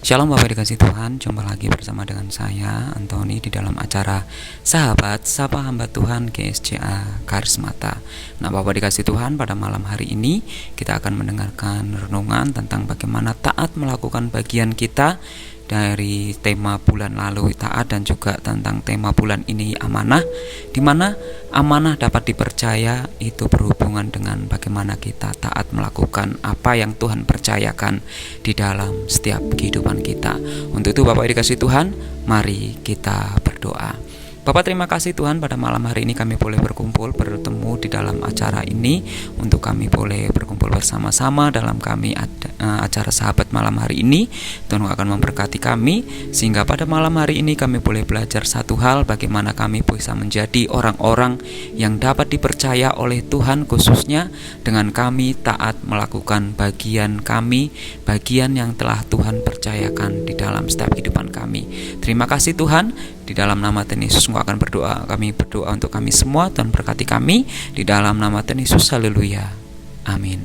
Shalom Bapak dikasih Tuhan, jumpa lagi bersama dengan saya Antoni di dalam acara Sahabat Sapa Hamba Tuhan GSCA Karismata. Nah Bapak dikasih Tuhan, pada malam hari ini kita akan mendengarkan renungan tentang bagaimana taat melakukan bagian kita dari tema bulan lalu taat, dan juga tentang tema bulan ini amanah, di mana amanah dapat dipercaya itu berhubungan dengan bagaimana kita taat melakukan apa yang Tuhan percayakan di dalam setiap kehidupan kita. Untuk itu Bapak dikasih Tuhan, mari kita berdoa. Bapak terima kasih Tuhan, pada malam hari ini kami boleh berkumpul bertemu di dalam acara ini, untuk kami boleh berkumpul bersama-sama dalam acara sahabat malam hari ini. Tuhan akan memberkati kami sehingga pada malam hari ini kami boleh belajar satu hal, bagaimana kami bisa menjadi orang-orang yang dapat dipercaya oleh Tuhan, khususnya dengan kami taat melakukan bagian kami, bagian yang telah Tuhan percayakan di dalam setiap kehidupan kami. Terima kasih Tuhan, di dalam nama Tuhan Yesus akan berdoa. Kami berdoa untuk kami semua, Tuhan berkati kami di dalam nama Tuhan Yesus. Haleluya. Amin.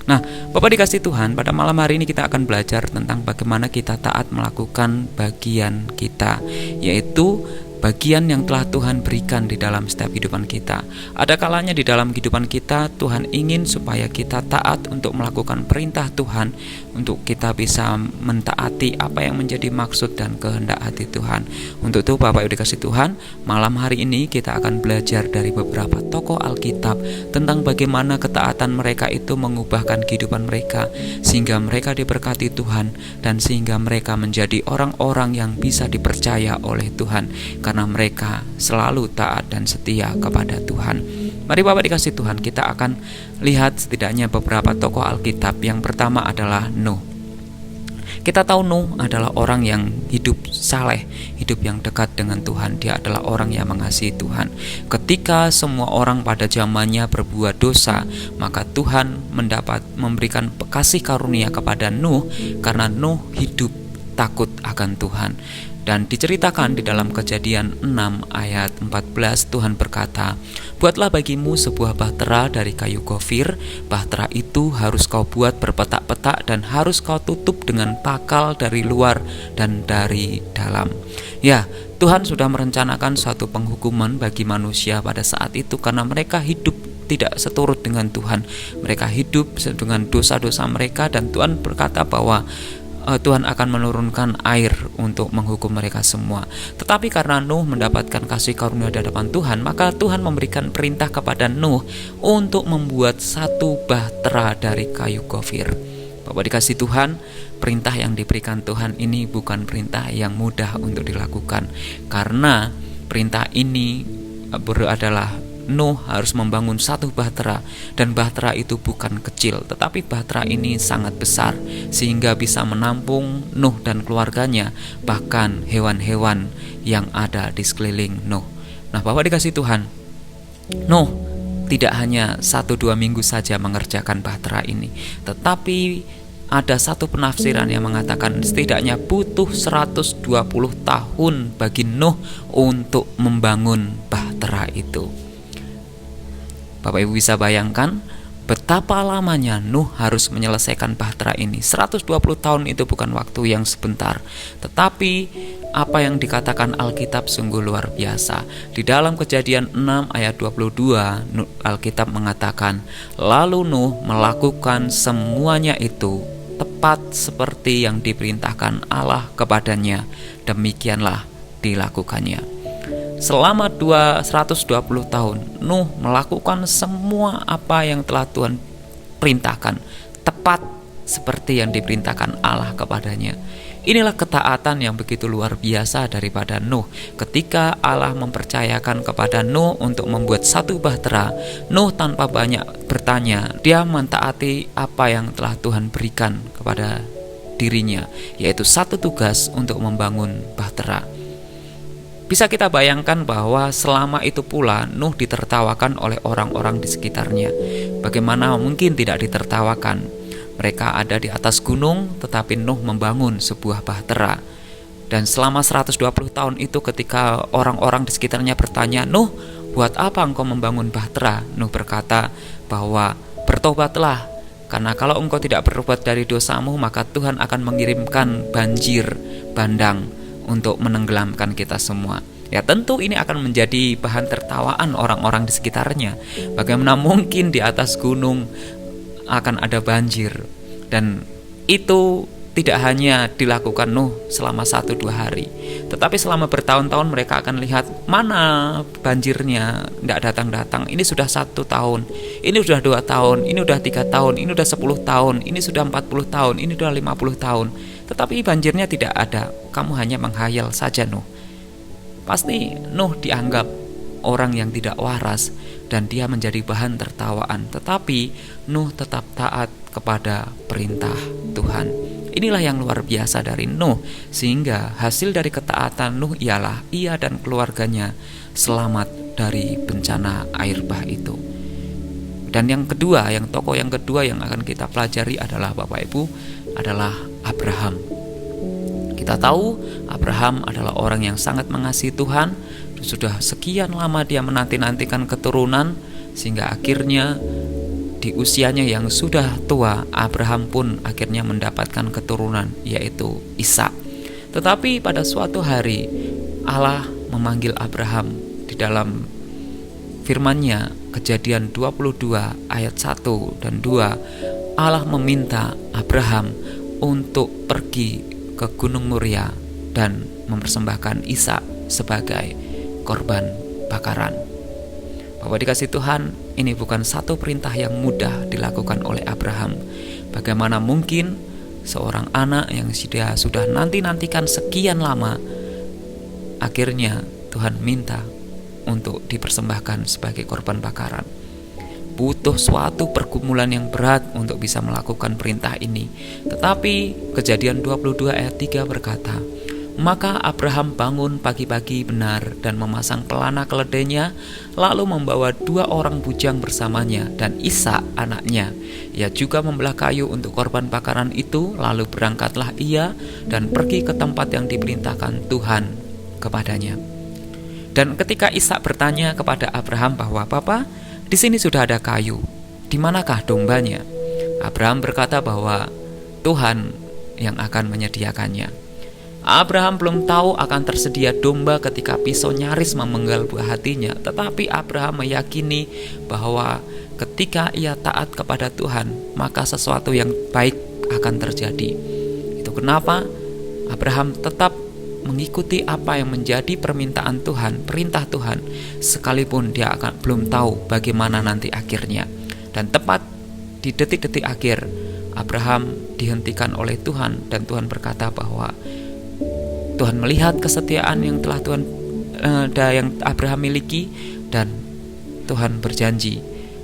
Nah, Bapak dikasih Tuhan, pada malam hari ini kita akan belajar tentang bagaimana kita taat melakukan bagian kita, yaitu bagian yang telah Tuhan berikan di dalam setiap kehidupan kita. Ada kalanya di dalam kehidupan kita Tuhan ingin supaya kita taat untuk melakukan perintah Tuhan, untuk kita bisa mentaati apa yang menjadi maksud dan kehendak hati Tuhan. Untuk itu Bapak Ibu dikasih Tuhan, malam hari ini kita akan belajar dari beberapa tokoh Alkitab tentang bagaimana ketaatan mereka itu mengubahkan kehidupan mereka, sehingga mereka diberkati Tuhan, dan sehingga mereka menjadi orang-orang yang bisa dipercaya oleh Tuhan, karena mereka selalu taat dan setia kepada Tuhan. Mari Bapak dikasih Tuhan, kita akan lihat setidaknya beberapa tokoh Alkitab. Yang pertama adalah Nuh. Kita tahu Nuh adalah orang yang hidup saleh, hidup yang dekat dengan Tuhan. Dia adalah orang yang mengasihi Tuhan. Ketika semua orang pada zamannya berbuat dosa, maka Tuhan memberikan kasih karunia kepada Nuh, karena Nuh hidup takut akan Tuhan. Dan diceritakan di dalam Kejadian 6 ayat 14, Tuhan berkata, "Buatlah bagimu sebuah bahtera dari kayu gofir. Bahtera itu harus kau buat berpetak-petak, dan harus kau tutup dengan pakal dari luar dan dari dalam." Ya, Tuhan sudah merencanakan suatu penghukuman bagi manusia pada saat itu, karena mereka hidup tidak seturut dengan Tuhan. Mereka hidup dengan dosa-dosa mereka, dan Tuhan berkata bahwa Tuhan akan menurunkan air untuk menghukum mereka semua. Tetapi karena Nuh mendapatkan kasih karunia di hadapan Tuhan, maka Tuhan memberikan perintah kepada Nuh untuk membuat satu bahtera dari kayu gofir. Bapak dikasih Tuhan, perintah yang diberikan Tuhan ini bukan perintah yang mudah untuk dilakukan, karena perintah ini adalah Nuh harus membangun satu bahtera, dan bahtera itu bukan kecil, tetapi bahtera ini sangat besar, sehingga bisa menampung Nuh dan keluarganya, bahkan hewan-hewan yang ada di sekeliling Nuh. Nah Bapak dikasih Tuhan, Nuh tidak hanya 1-2 minggu saja mengerjakan bahtera ini, tetapi ada satu penafsiran yang mengatakan setidaknya butuh 120 tahun bagi Nuh untuk membangun bahtera itu. Bapak Ibu bisa bayangkan betapa lamanya Nuh harus menyelesaikan bahtera ini. 120 tahun itu bukan waktu yang sebentar. Tetapi apa yang dikatakan Alkitab sungguh luar biasa. Di dalam Kejadian 6 ayat 22, Alkitab mengatakan, "Lalu Nuh melakukan semuanya itu tepat seperti yang diperintahkan Allah kepadanya. Demikianlah dilakukannya." Selama 120 tahun Nuh melakukan semua apa yang telah Tuhan perintahkan, tepat seperti yang diperintahkan Allah kepadanya. Inilah ketaatan yang begitu luar biasa daripada Nuh. Ketika Allah mempercayakan kepada Nuh untuk membuat satu bahtera, Nuh tanpa banyak bertanya, dia mentaati apa yang telah Tuhan berikan kepada dirinya, yaitu satu tugas untuk membangun bahtera. Bisa kita bayangkan bahwa selama itu pula Nuh ditertawakan oleh orang-orang di sekitarnya. Bagaimana mungkin tidak ditertawakan? Mereka ada di atas gunung, tetapi Nuh membangun sebuah bahtera. Dan selama 120 tahun itu, ketika orang-orang di sekitarnya bertanya, "Nuh, buat apa engkau membangun bahtera?" Nuh berkata bahwa, "Bertobatlah, Karena kalau engkau tidak bertobat dari dosamu, maka Tuhan akan mengirimkan banjir bandang untuk menenggelamkan kita semua. Ya, tentu ini akan menjadi bahan tertawaan orang-orang di sekitarnya. Bagaimana mungkin di atas gunung akan ada banjir? Dan itu tidak hanya dilakukan Nuh selama 1-2 hari, tetapi selama bertahun-tahun mereka akan lihat mana banjirnya tidak datang-datang. Ini sudah 1 tahun, ini sudah 2 tahun, ini sudah 3 tahun, ini sudah 10 tahun, ini sudah 40 tahun, ini sudah 50 tahun, tetapi banjirnya tidak ada. Kamu hanya menghayal saja, Nuh. Pasti Nuh dianggap orang yang tidak waras dan dia menjadi bahan tertawaan. Tetapi Nuh tetap taat kepada perintah Tuhan. Inilah yang luar biasa dari Nuh, sehingga hasil dari ketaatan Nuh ialah ia dan keluarganya selamat dari bencana air bah itu. Dan yang kedua, tokoh yang kedua yang akan kita pelajari adalah Bapak Ibu, adalah Abraham. Kita tahu Abraham adalah orang yang sangat mengasihi Tuhan. Sudah sekian lama dia menanti-nantikan keturunan, sehingga akhirnya di usianya yang sudah tua, Abraham pun akhirnya mendapatkan keturunan, yaitu Ishak. Tetapi pada suatu hari Allah memanggil Abraham di dalam firman-Nya, Kejadian 22 ayat 1 dan 2. Allah meminta Abraham untuk pergi ke Gunung Moria dan mempersembahkan Ishak sebagai korban bakaran. Bapak dikasih Tuhan, ini bukan satu perintah yang mudah dilakukan oleh Abraham. Bagaimana mungkin seorang anak yang sudah nanti-nantikan sekian lama, akhirnya Tuhan minta untuk dipersembahkan sebagai korban bakaran. Butuh suatu pergumulan yang berat untuk bisa melakukan perintah ini. Tetapi Kejadian 22 ayat 3 berkata, maka Abraham bangun pagi-pagi benar dan memasang pelana keledainya, lalu membawa 2 orang bujang bersamanya dan Ishak anaknya. Ia juga membelah kayu untuk korban bakaran itu, lalu berangkatlah ia dan pergi ke tempat yang diperintahkan Tuhan kepadanya. Dan ketika Ishak bertanya kepada Abraham bahwa, "Bapa, di sini sudah ada kayu, di manakah dombanya?" Abraham berkata bahwa Tuhan yang akan menyediakannya. Abraham belum tahu akan tersedia domba ketika pisau nyaris memenggal buah hatinya, tetapi Abraham meyakini bahwa ketika ia taat kepada Tuhan, maka sesuatu yang baik akan terjadi. Itu kenapa Abraham tetap mengikuti apa yang menjadi permintaan Tuhan, perintah Tuhan, sekalipun dia belum tahu bagaimana nanti akhirnya. Dan tepat di detik-detik akhir, Abraham dihentikan oleh Tuhan, dan Tuhan berkata bahwa Tuhan melihat kesetiaan yang telah yang Abraham miliki, dan Tuhan berjanji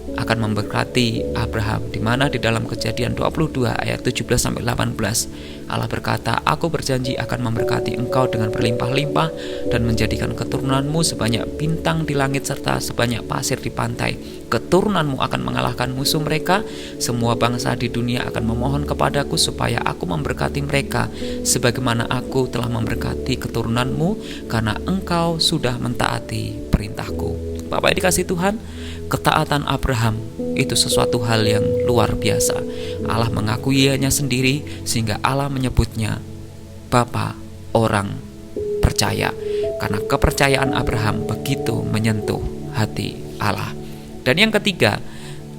akan memberkati Abraham, di mana di dalam Kejadian 22 ayat 17-18 Allah berkata, "Aku berjanji akan memberkati engkau dengan berlimpah-limpah dan menjadikan keturunanmu sebanyak bintang di langit serta sebanyak pasir di pantai. Keturunanmu akan mengalahkan musuh mereka. Semua bangsa di dunia akan memohon kepadaku supaya aku memberkati mereka sebagaimana aku telah memberkati keturunanmu, karena engkau sudah mentaati perintahku." Bapak dikasih Tuhan, ketaatan Abraham itu sesuatu hal yang luar biasa. Allah mengakuinya sendiri, sehingga Allah menyebutnya Bapa orang percaya, karena kepercayaan Abraham begitu menyentuh hati Allah. Dan yang ketiga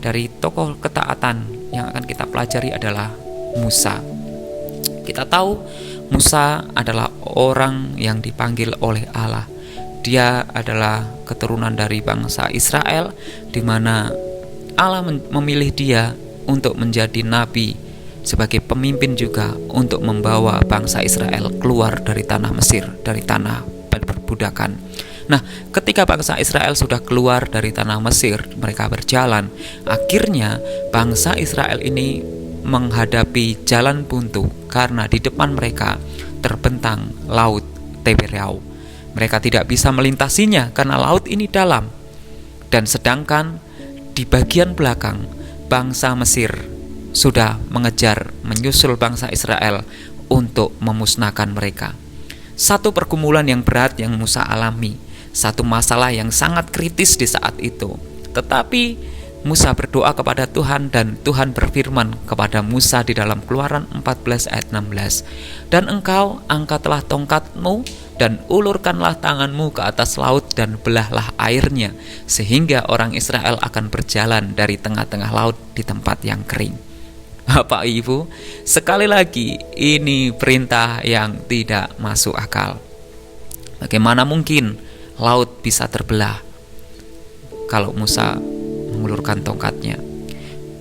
dari tokoh ketaatan yang akan kita pelajari adalah Musa. Kita tahu Musa adalah orang yang dipanggil oleh Allah. Dia adalah keturunan dari bangsa Israel, di mana Allah memilih dia untuk menjadi nabi, sebagai pemimpin juga untuk membawa bangsa Israel keluar dari tanah Mesir, dari tanah perbudakan. Nah, ketika bangsa Israel sudah keluar dari tanah Mesir, mereka berjalan. Akhirnya bangsa Israel ini menghadapi jalan buntu, karena di depan mereka terbentang laut Tiberau. Mereka tidak bisa melintasinya karena laut ini dalam. Dan sedangkan di bagian belakang, bangsa Mesir sudah menyusul bangsa Israel untuk memusnahkan mereka. Satu pergumulan yang berat yang Musa alami, satu masalah yang sangat kritis di saat itu. Tetapi Musa berdoa kepada Tuhan dan Tuhan berfirman kepada Musa di dalam Keluaran 14 ayat 16, "Dan engkau angkatlah tongkatmu dan ulurkanlah tanganmu ke atas laut dan belahlah airnya, sehingga orang Israel akan berjalan dari tengah-tengah laut di tempat yang kering." Bapak Ibu, sekali lagi ini perintah yang tidak masuk akal. Bagaimana mungkin laut bisa terbelah kalau Musa mengulurkan tongkatnya?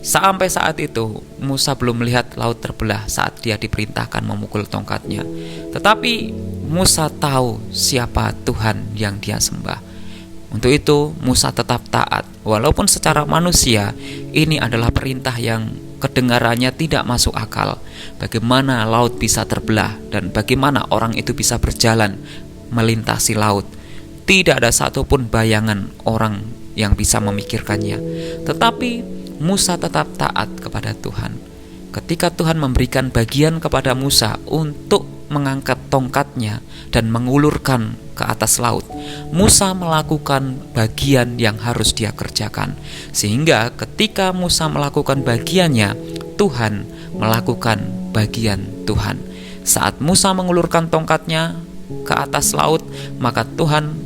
Sampai saat itu Musa belum melihat laut terbelah saat dia diperintahkan memukul tongkatnya. Tetapi Musa tahu siapa Tuhan yang dia sembah. Untuk itu Musa tetap taat. Walaupun secara manusia ini adalah perintah yang kedengarannya tidak masuk akal. Bagaimana laut bisa terbelah dan bagaimana orang itu bisa berjalan melintasi laut? Tidak ada satupun bayangan orang yang bisa memikirkannya. Tetapi Musa tetap taat kepada Tuhan. Ketika Tuhan memberikan bagian kepada Musa untuk mengangkat tongkatnya dan mengulurkan ke atas laut, Musa melakukan bagian yang harus dia kerjakan. Sehingga ketika Musa melakukan bagiannya, Tuhan melakukan bagian Tuhan. Saat Musa mengulurkan tongkatnya ke atas laut, maka Tuhan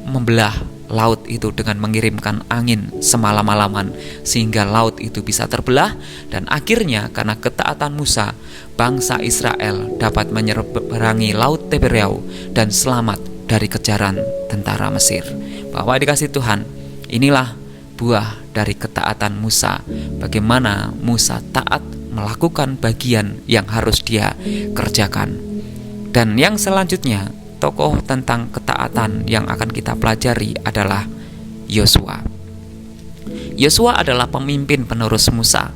membelah laut itu dengan mengirimkan angin semalam-malaman sehingga laut itu bisa terbelah, dan akhirnya karena ketaatan Musa, bangsa Israel dapat menyeberangi laut Tiberia dan selamat dari kejaran tentara Mesir. Bahwa dikasih Tuhan, inilah buah dari ketaatan Musa. Bagaimana Musa taat melakukan bagian yang harus dia kerjakan. Dan yang selanjutnya, tokoh tentang ketaatan yang akan kita pelajari adalah Yosua. Yosua adalah pemimpin penerus Musa.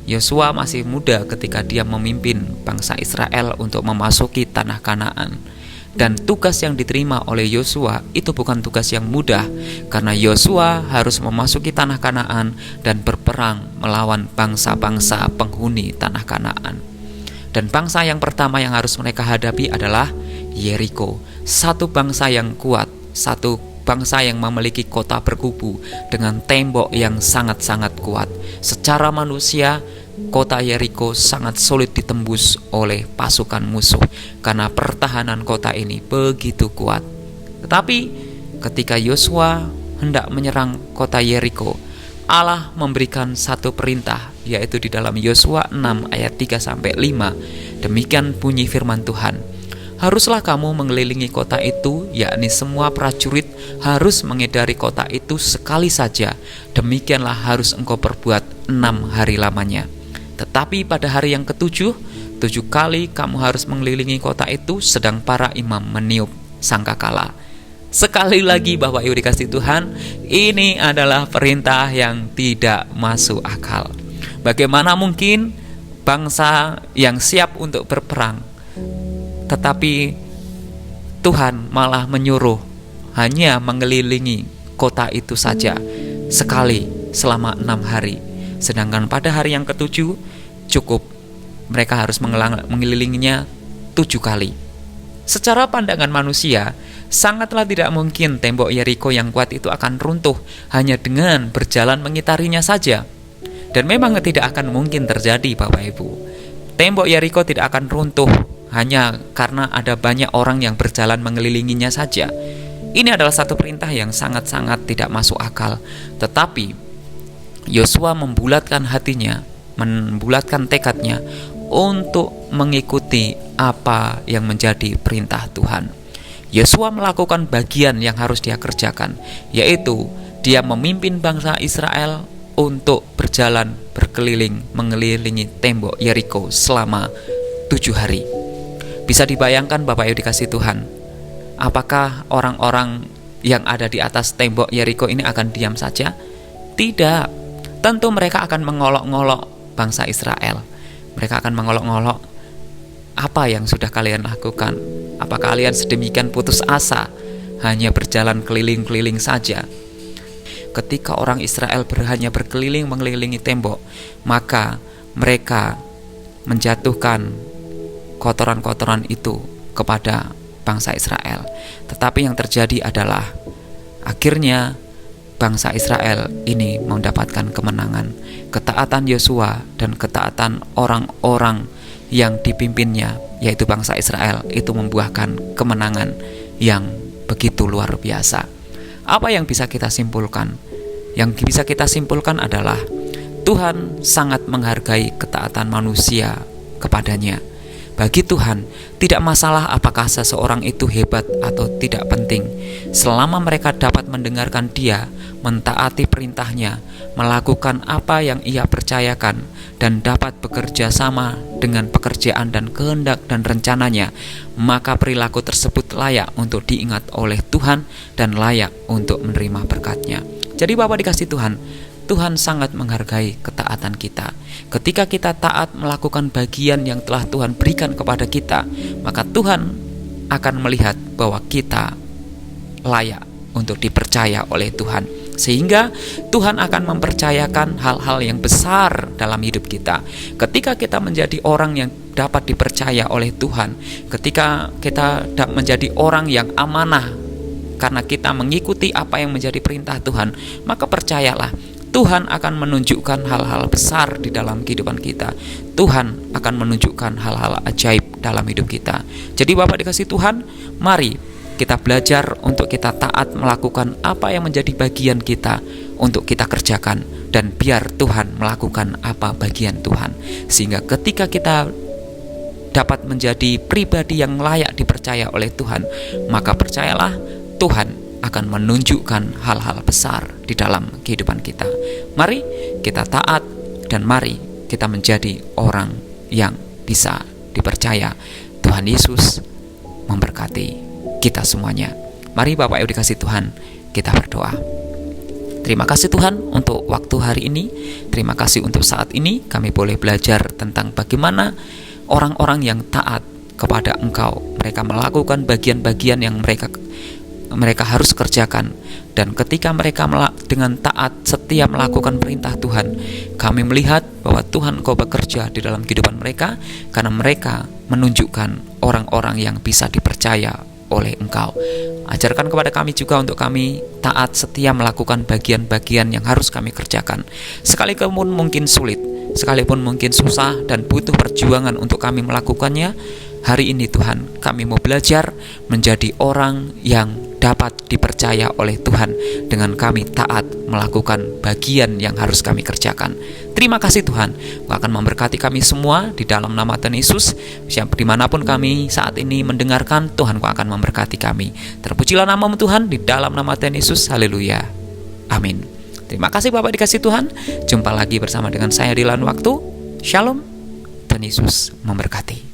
Yosua masih muda ketika dia memimpin bangsa Israel untuk memasuki tanah Kanaan. Dan tugas yang diterima oleh Yosua itu bukan tugas yang mudah, karena Yosua harus memasuki tanah Kanaan dan berperang melawan bangsa-bangsa penghuni tanah Kanaan. Dan bangsa yang pertama yang harus mereka hadapi adalah Yeriko, satu bangsa yang kuat, satu bangsa yang memiliki kota berkubu dengan tembok yang sangat-sangat kuat. Secara manusia, kota Yeriko sangat sulit ditembus oleh pasukan musuh karena pertahanan kota ini begitu kuat. Tetapi ketika Yosua hendak menyerang kota Yeriko, Allah memberikan satu perintah, yaitu di dalam Yosua 6 ayat 3-5. Demikian bunyi firman Tuhan, "Haruslah kamu mengelilingi kota itu, yakni semua prajurit harus mengedari kota itu sekali saja. Demikianlah harus engkau perbuat 6 hari lamanya. Tetapi pada hari yang ketujuh, 7 kali kamu harus mengelilingi kota itu, sedang para imam meniup sangkakala." Sekali lagi Bapak Ibu dikasih Tuhan, ini adalah perintah yang tidak masuk akal. Bagaimana mungkin bangsa yang siap untuk berperang, tetapi Tuhan malah menyuruh hanya mengelilingi kota itu saja sekali selama 6 hari. Sedangkan pada hari yang ketujuh cukup mereka harus mengelilinginya 7 kali. Secara pandangan manusia, sangatlah tidak mungkin tembok Yeriko yang kuat itu akan runtuh hanya dengan berjalan mengitarinya saja. Dan memang tidak akan mungkin terjadi Bapak Ibu. Tembok Yeriko tidak akan runtuh hanya karena ada banyak orang yang berjalan mengelilinginya saja. Ini adalah satu perintah yang sangat-sangat tidak masuk akal. Tetapi Yosua membulatkan hatinya, membulatkan tekadnya untuk mengikuti apa yang menjadi perintah Tuhan. Yosua melakukan bagian yang harus dia kerjakan, yaitu dia memimpin bangsa Israel untuk berjalan berkeliling mengelilingi tembok Yeriko selama 7 hari. Bisa dibayangkan Bapak Ibu dikasih Tuhan, apakah orang-orang yang ada di atas tembok Yeriko ini akan diam saja? Tidak. Tentu mereka akan mengolok-ngolok bangsa Israel. Mereka akan mengolok-ngolok, apa yang sudah kalian lakukan? Apa kalian sedemikian putus asa hanya berjalan keliling-keliling saja? Ketika orang Israel hanya berkeliling mengelilingi tembok, maka mereka menjatuhkan kotoran-kotoran itu kepada bangsa Israel. Tetapi yang terjadi adalah akhirnya bangsa Israel ini mendapatkan kemenangan. Ketaatan Yosua dan ketaatan orang-orang yang dipimpinnya, yaitu bangsa Israel, itu membuahkan kemenangan yang begitu luar biasa. Apa yang bisa kita simpulkan? Yang bisa kita simpulkan adalah Tuhan sangat menghargai ketaatan manusia kepadanya. Bagi Tuhan, tidak masalah apakah seseorang itu hebat atau tidak penting, selama mereka dapat mendengarkan Dia, mentaati perintahnya, melakukan apa yang Ia percayakan, dan dapat bekerja sama dengan pekerjaan dan kehendak dan rencananya, maka perilaku tersebut layak untuk diingat oleh Tuhan dan layak untuk menerima berkat-Nya. Jadi Bapak dikasih Tuhan, Tuhan sangat menghargai ketaatan kita. Ketika kita taat melakukan bagian yang telah Tuhan berikan kepada kita, maka Tuhan akan melihat bahwa kita layak untuk dipercaya oleh Tuhan. Sehingga Tuhan akan mempercayakan hal-hal yang besar dalam hidup kita. Ketika kita menjadi orang yang dapat dipercaya oleh Tuhan, ketika kita menjadi orang yang amanah karena kita mengikuti apa yang menjadi perintah Tuhan, maka percayalah, Tuhan akan menunjukkan hal-hal besar di dalam kehidupan kita. Tuhan akan menunjukkan hal-hal ajaib dalam hidup kita. Jadi Bapak dikasih Tuhan, mari kita belajar untuk kita taat melakukan apa yang menjadi bagian kita untuk kita kerjakan, dan biar Tuhan melakukan apa bagian Tuhan. Sehingga ketika kita dapat menjadi pribadi yang layak dipercaya oleh Tuhan, maka percayalah, Tuhan akan menunjukkan hal-hal besar di dalam kehidupan kita. Mari kita taat dan mari kita menjadi orang yang bisa dipercaya. Tuhan Yesus memberkati kita semuanya. Mari Bapak Ibu dikasih Tuhan, kita berdoa. Terima kasih Tuhan untuk waktu hari ini. Terima kasih untuk saat ini kami boleh belajar tentang bagaimana orang-orang yang taat kepada Engkau, mereka melakukan bagian-bagian yang mereka harus kerjakan. Dan ketika mereka dengan taat setia melakukan perintah Tuhan, kami melihat bahwa Tuhan Engkau bekerja di dalam kehidupan mereka, karena mereka menunjukkan orang-orang yang bisa dipercaya oleh Engkau. Ajarkan kepada kami juga untuk kami taat setia melakukan bagian-bagian yang harus kami kerjakan, sekalipun mungkin sulit, sekalipun mungkin susah dan butuh perjuangan untuk kami melakukannya. Hari ini Tuhan, kami mau belajar menjadi orang yang dapat dipercaya oleh Tuhan dengan kami taat melakukan bagian yang harus kami kerjakan. Terima kasih Tuhan, Engkau akan memberkati kami semua di dalam nama Tuhan Yesus. Dimanapun kami saat ini mendengarkan, Tuhan Engkau akan memberkati kami. Terpujilah nama-Mu Tuhan di dalam nama Tuhan Yesus. Haleluya. Amin. Terima kasih Bapak dikasih Tuhan. Jumpa lagi bersama dengan saya di lain waktu. Shalom. Tuhan Yesus memberkati.